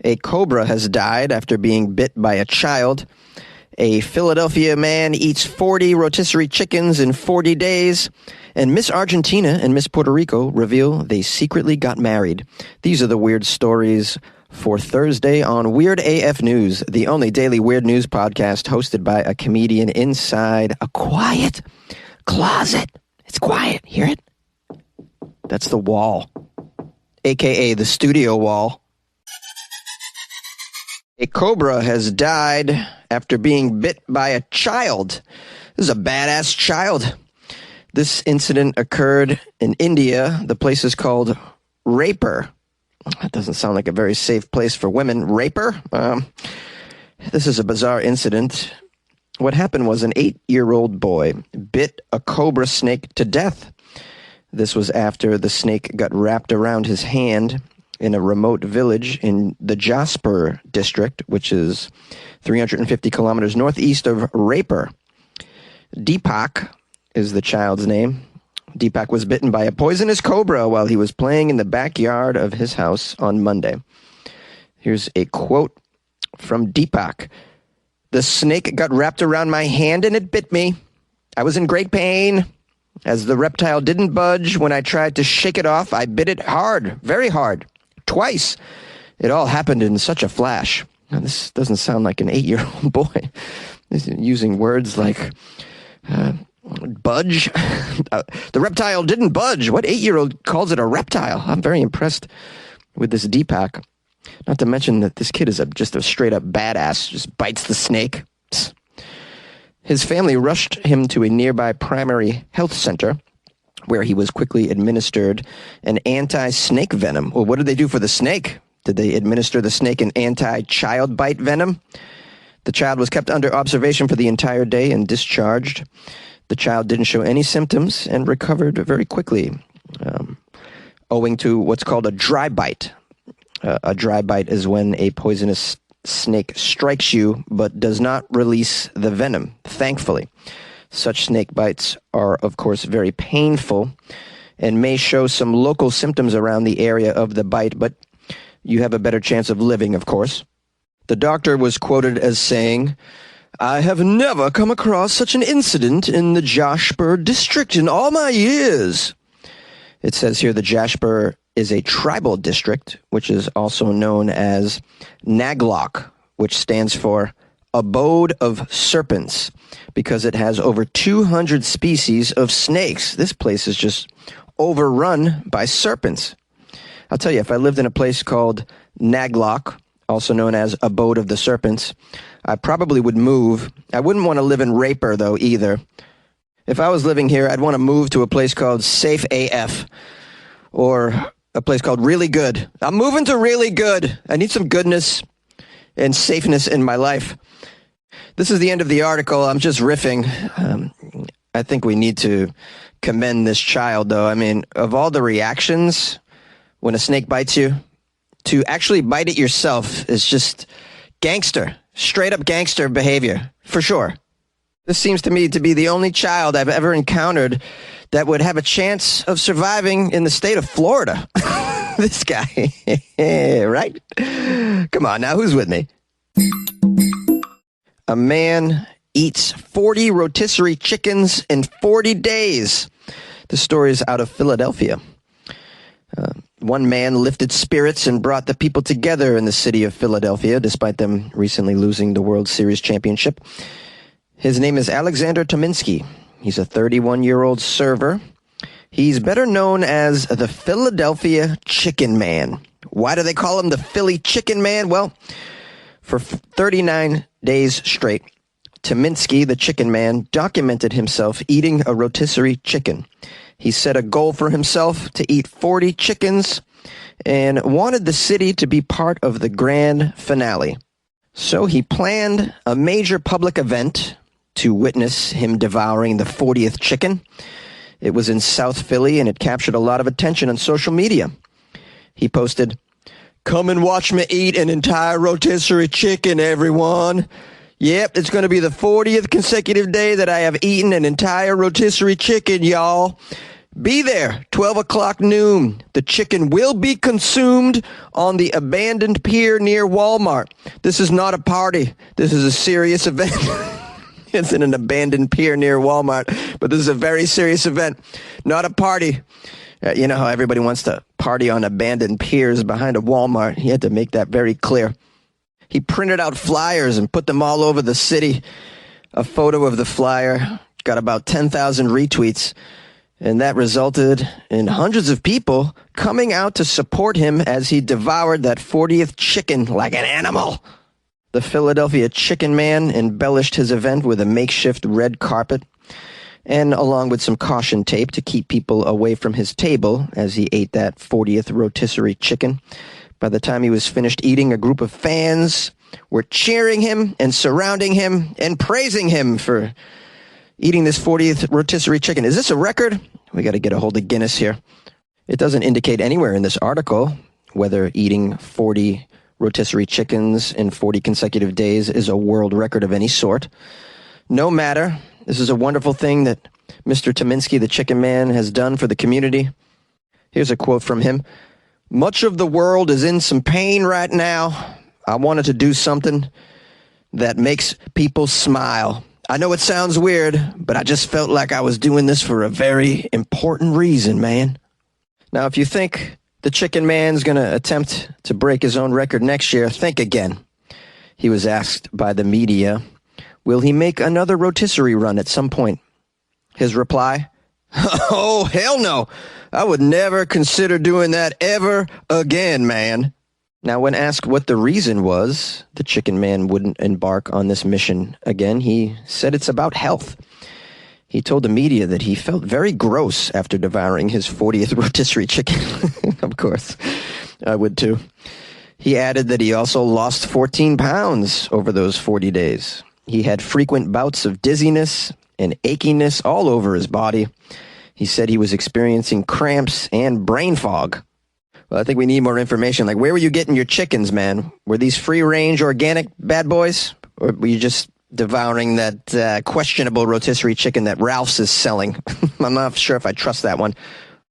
A cobra has died after being bit by a child. A Philadelphia man eats 40 rotisserie chickens in 40 days. And Miss Argentina and Miss Puerto Rico reveal they secretly got married. These are the weird stories for Thursday on Weird AF News, the only daily weird news podcast hosted by a comedian inside a quiet closet. It's quiet. Hear it? That's the wall, a.k.a. the studio wall. A cobra has died after being bit by a child. This is a badass child. This incident occurred in India. The place is called Raper. That doesn't sound like a very safe place for women. Raper? This is a bizarre incident. What happened was an 8-year-old boy bit a cobra snake to death. This was after the snake got wrapped around his hand in a remote village in the Jasper district, which is 350 kilometers northeast of Raper. Deepak is the child's name. Deepak was bitten by a poisonous cobra while he was playing in the backyard of his house on Monday. Here's a quote from Deepak. "The snake got wrapped around my hand and it bit me. I was in great pain. As the reptile didn't budge when I tried to shake it off, I bit it hard, very hard. Twice. It all happened in such a flash." Now, this doesn't sound like an 8-year-old boy. He's using words like budge. The reptile didn't budge. What 8-year-old calls it a reptile? I'm very impressed with this Deepak. Not to mention that this kid is just a straight-up badass, just bites the snake. His family rushed him to a nearby primary health center, where he was quickly administered an anti-snake venom. Well, what did they do for the snake? Did they administer the snake an anti-child bite venom? The child was kept under observation for the entire day and discharged. The child didn't show any symptoms and recovered very quickly, owing to what's called a dry bite. A dry bite is when a poisonous snake strikes you but does not release the venom, thankfully. Such snake bites are, of course, very painful and may show some local symptoms around the area of the bite, but you have a better chance of living, of course. The doctor was quoted as saying, "I have never come across such an incident in the Jasper district in all my years." It says here the Jasper is a tribal district, which is also known as Naglok, which stands for Abode of Serpents, because it has over 200 species of snakes. This place is just overrun by serpents. I'll tell you, if I lived in a place called Naglok, also known as Abode of the Serpents, I probably would move. I wouldn't want to live in Raper, though, either. If I was living here, I'd want to move to a place called Safe AF, or a place called Really Good. I'm moving to Really Good. I need some goodness and safeness in my life. This is the end of the article. I'm just riffing. I think we need to commend this child, though. I mean, of all the reactions when a snake bites you, to actually bite it yourself is just gangster, straight up gangster behavior, for sure. This seems to me to be the only child I've ever encountered that would have a chance of surviving in the state of Florida. This guy, right? Come on now, who's with me? A man eats 40 rotisserie chickens in 40 days. The story is out of Philadelphia. One man lifted spirits and brought the people together in the city of Philadelphia, despite them recently losing the World Series championship. His name is Alexander Tominski. He's a 31-year-old server. He's better known as the Philadelphia Chicken Man. Why do they call him the Philly Chicken Man? Well, for 39 days straight, Tominski, the Chicken Man, documented himself eating a rotisserie chicken. He set a goal for himself to eat 40 chickens and wanted the city to be part of the grand finale. So he planned a major public event to witness him devouring the 40th chicken. It was in South Philly, and it captured a lot of attention on social media. He posted, "Come and watch me eat an entire rotisserie chicken, everyone. Yep, it's going to be the 40th consecutive day that I have eaten an entire rotisserie chicken, y'all. Be there, 12 o'clock noon. The chicken will be consumed on the abandoned pier near Walmart. This is not a party. This is a serious event. It's in an abandoned pier near Walmart, but this is a very serious event, not a party. You know how everybody wants to party on abandoned piers behind a Walmart? He had to make that very clear. He printed out flyers and put them all over the city. A photo of the flyer got about 10,000 retweets, and that resulted in hundreds of people coming out to support him as he devoured that 40th chicken like an animal. The Philadelphia Chicken Man embellished his event with a makeshift red carpet, and along with some caution tape to keep people away from his table as he ate that 40th rotisserie chicken. By the time he was finished eating, a group of fans were cheering him and surrounding him and praising him for eating this 40th rotisserie chicken. Is this a record? We got to get a hold of Guinness here. It doesn't indicate anywhere in this article whether eating 40 rotisserie chickens in 40 consecutive days is a world record of any sort. No matter. This is a wonderful thing that Mr. Tominski, the Chicken Man, has done for the community. Here's a quote from him. Much of the world is in some pain right now. I wanted to do something that makes people smile. I know it sounds weird, but I just felt like I was doing this for a very important reason, man. Now, if you think the Chicken Man's going to attempt to break his own record next year, think again. He was asked by the media, will he make another rotisserie run at some point? His reply, oh, hell no. I would never consider doing that ever again, man. Now, when asked what the reason was, the Chicken Man wouldn't embark on this mission again. He said it's about health. He told the media that he felt very gross after devouring his 40th rotisserie chicken. Of course, I would too. He added that he also lost 14 pounds over those 40 days. He had frequent bouts of dizziness and achiness all over his body. He said he was experiencing cramps and brain fog. Well, I think we need more information. Like, where were you getting your chickens, man? Were these free-range organic bad boys? Or were you just devouring that questionable rotisserie chicken that Ralph's is selling? I'm not sure if I trust that one.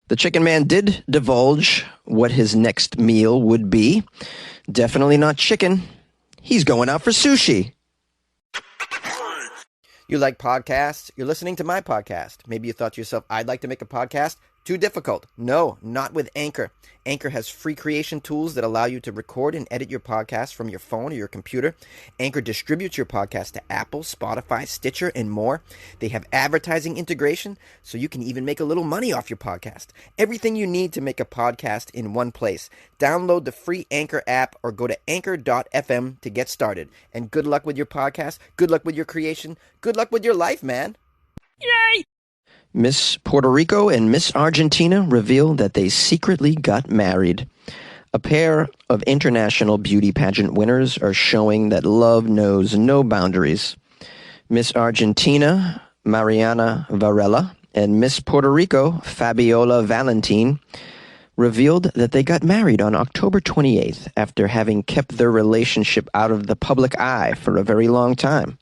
The Chicken Man did divulge what his next meal would be. Definitely not chicken. He's going out for sushi. You like podcasts? You're listening to my podcast. Maybe you thought to yourself, I'd like to make a podcast. Too difficult. No, not with Anchor. Anchor has free creation tools that allow you to record and edit your podcast from your phone or your computer. Anchor distributes your podcast to Apple, Spotify, Stitcher, and more. They have advertising integration, so you can even make a little money off your podcast. Everything you need to make a podcast in one place. Download the free Anchor app or go to anchor.fm to get started. And good luck with your podcast. Good luck with your creation. Good luck with your life, man. Yay! Miss Puerto Rico and Miss Argentina reveal that they secretly got married. A pair of international beauty pageant winners are showing that love knows no boundaries. Miss Argentina, Mariana Varela, and Miss Puerto Rico, Fabiola Valentin, revealed that they got married on October 28th after having kept their relationship out of the public eye for a very long time.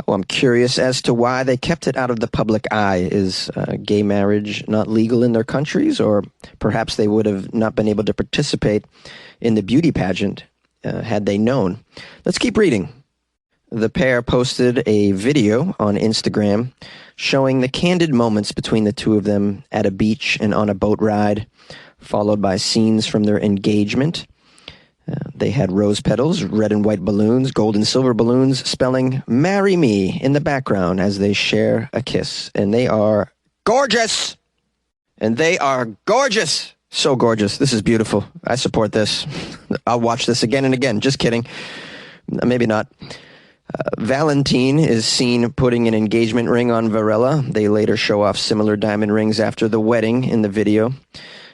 Oh, I'm curious as to why they kept it out of the public eye. Is gay marriage not legal in their countries? Or perhaps they would have not been able to participate in the beauty pageant had they known. Let's keep reading. The pair posted a video on Instagram showing the candid moments between the two of them at a beach and on a boat ride, followed by scenes from their engagement. They had rose petals, red and white balloons, gold and silver balloons, spelling "Marry Me" in the background as they share a kiss. And they are gorgeous! And they are gorgeous! So gorgeous. This is beautiful. I support this. I'll watch this again and again. Just kidding. Maybe not. Valentine is seen putting an engagement ring on Varela. They later show off similar diamond rings after the wedding in the video.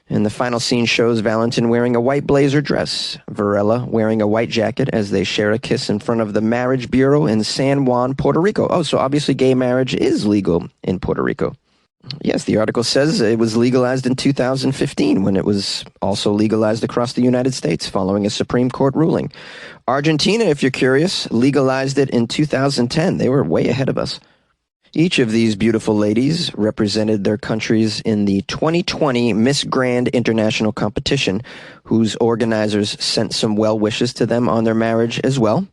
And the final scene shows Valentin wearing a white blazer dress, Varela wearing a white jacket as they share a kiss in front of the Marriage Bureau in San Juan, Puerto Rico. Oh, so obviously gay marriage is legal in Puerto Rico. Yes, the article says it was legalized in 2015 when it was also legalized across the United States following a Supreme Court ruling. Argentina, if you're curious, legalized it in 2010. They were way ahead of us. Each of these beautiful ladies represented their countries in the 2020 Miss Grand International competition, whose organizers sent some well wishes to them on their marriage as well.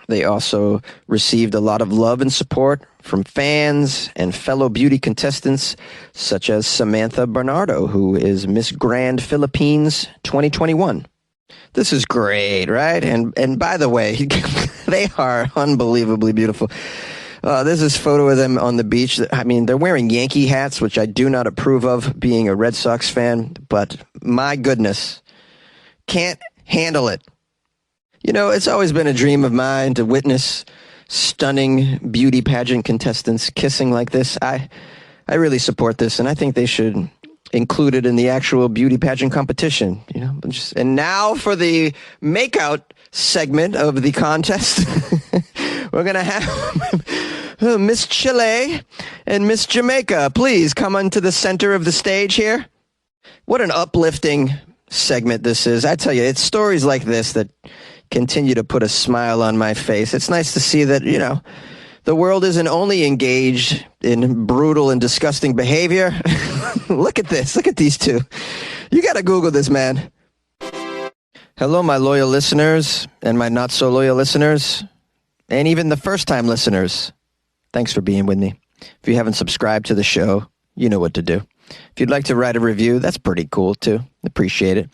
They also received a lot of love and support from fans and fellow beauty contestants, such as Samantha Bernardo, who is Miss Grand Philippines 2021. This is great, right? And by the way, they are unbelievably beautiful. This is a photo of them on the beach. I mean, they're wearing Yankee hats, which I do not approve of, being a Red Sox fan, but my goodness, can't handle it. You know, it's always been a dream of mine to witness stunning beauty pageant contestants kissing like this. I really support this, and I think they should include it in the actual beauty pageant competition. You know, and now for the makeout segment of the contest, we're gonna have Miss Chile and Miss Jamaica. Please come onto the center of the stage here. What an uplifting segment this is. I tell you, it's stories like this that continue to put a smile on my face. It's nice to see that, you know, the world isn't only engaged in brutal and disgusting behavior. Look at this. Look at these two. You got to Google this, man. Hello, my loyal listeners and my not so loyal listeners, and even the first-time listeners. Thanks for being with me. If you haven't subscribed to the show, you know what to do. If you'd like to write a review, that's pretty cool, too. Appreciate it.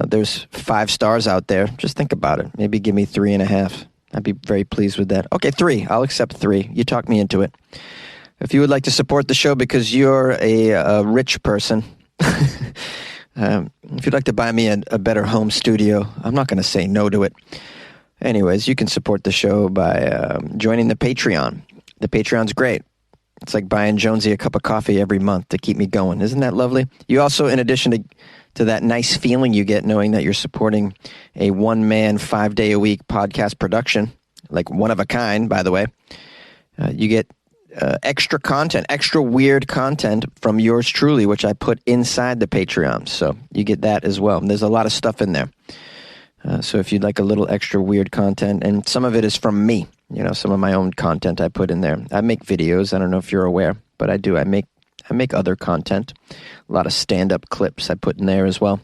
There's 5 stars out there. Just think about it. Maybe give me 3.5. I'd be very pleased with that. Okay, 3. I'll accept 3. You talked me into it. If you would like to support the show because you're a rich person, if you'd like to buy me a better home studio, I'm not going to say no to it. Anyways, you can support the show by joining the Patreon. The Patreon's great. It's like buying Jonesy a cup of coffee every month to keep me going. Isn't that lovely? You also, in addition to that nice feeling you get knowing that you're supporting a one-man, 5-day-a-week podcast production, like one of a kind, by the way, you get extra content, extra weird content from yours truly, which I put inside the Patreon. So you get that as well. And there's a lot of stuff in there. So if you'd like a little extra weird content, and some of it is from me, you know, some of my own content I put in there. I make videos. I don't know if you're aware, but I do. I make other content. A lot of stand-up clips I put in there as well.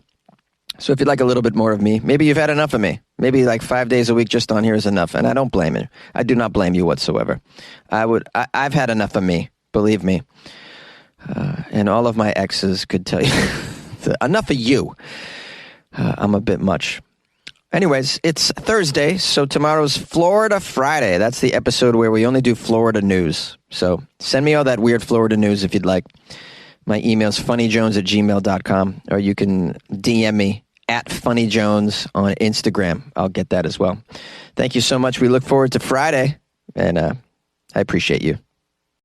So if you'd like a little bit more of me, maybe you've had enough of me. Maybe like 5 days a week just on here is enough, and I don't blame you. I do not blame you whatsoever. I've had enough of me, believe me. And all of my exes could tell you, enough of you. I'm a bit much. Anyways, it's Thursday, so tomorrow's Florida Friday. That's the episode where we only do Florida news. So send me all that weird Florida news if you'd like. My email's funnyjones@gmail.com, or you can DM me at funnyjones on Instagram. I'll get that as well. Thank you so much. We look forward to Friday, and I appreciate you.